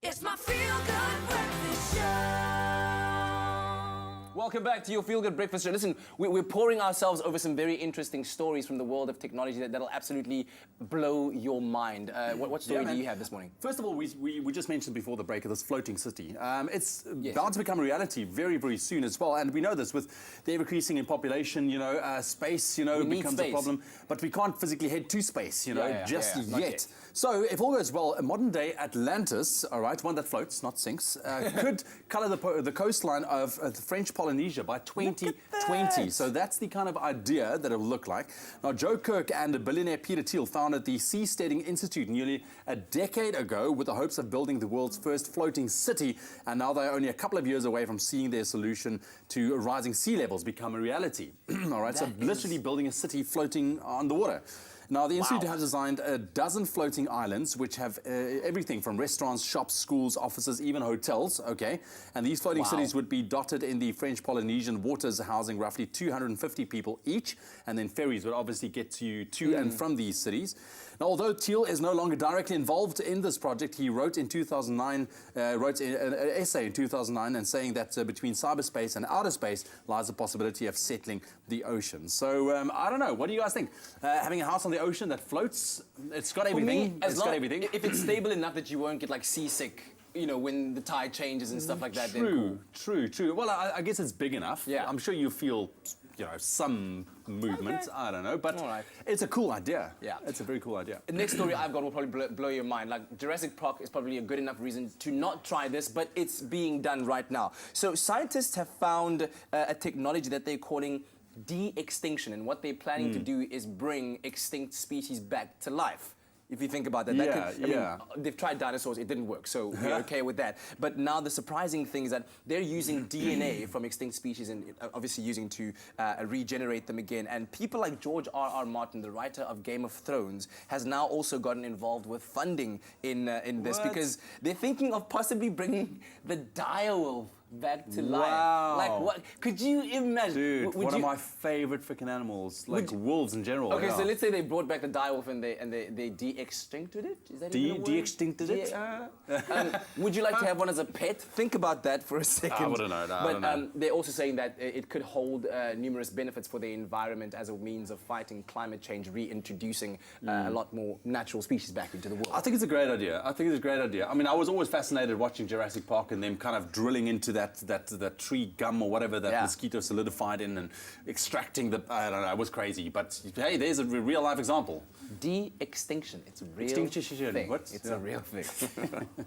It's my feel-good breakfast show. Welcome back to your Feel Good Breakfast Show. Listen, we're pouring ourselves over some very interesting stories from the world of technology that'll absolutely blow your mind. What story do you have this morning? First of all, we just mentioned before the break of this floating city. It's bound to become a reality very, very soon as well. And we know this with the ever-increasing in population, space, becomes a problem. But we can't physically head to space, just yet. So if all goes well, a modern-day Atlantis, all right, one that floats, not sinks, could colour the coastline of the French Polynesia by 2020. So that's the kind of idea that it'll look like. Now, Joe Kirk and billionaire Peter Thiel founded the Seasteading Institute nearly a decade ago with the hopes of building the world's first floating city. And now they're only a couple of years away from seeing their solution to rising sea levels become a reality. All right, so literally building a city floating on the water. Now, the Institute has designed a dozen floating islands, which have everything from restaurants, shops, schools, offices, even hotels, okay? And these floating cities would be dotted in the French Polynesian waters, housing roughly 250 people each, and then ferries would obviously get you to and from these cities. Now, although Thiel is no longer directly involved in this project, he wrote in 2009, wrote an essay in 2009 and saying that between cyberspace and outer space lies the possibility of settling the ocean. So, I don't know, what do you guys think? Having a house on the ocean that floats, it's got everything. It's got everything. If it's stable enough that you won't get like seasick, when the tide changes and stuff like that. True, then true. Well, I guess it's big enough. Yeah. I'm sure you feel, some movement. Okay. I don't know, but it's a cool idea. Yeah. It's a very cool idea. The next story I've got will probably blow your mind. Like, Jurassic Park is probably a good enough reason to not try this, but it's being done right now. So scientists have found a technology that they're calling de-extinction, and what they're planning to do is bring extinct species back to life. If you think about that, they've tried dinosaurs, it didn't work, so we're okay with that. But now the surprising thing is that they're using DNA from extinct species and obviously using to regenerate them again. And people like George R.R. Martin, the writer of Game of Thrones, has now also gotten involved with funding in this because they're thinking of possibly bringing the direwolf back to life. Like, what could you imagine? Dude, one of my favorite freaking animals, like wolves in general. Okay, so let's say they brought back the direwolf and they de-extincted it. Is that de-extincted it? Would you like to have one as a pet? Think about that for a second. I wouldn't know. But they're also saying that it could hold numerous benefits for the environment as a means of fighting climate change, reintroducing a lot more natural species back into the world. I think it's a great idea. I mean, I was always fascinated watching Jurassic Park and them kind of drilling into that tree gum or whatever that mosquito solidified in and extracting I don't know, it was crazy. But hey, there's a real life example. De-extinction. It's a real thing. What? It's a real thing.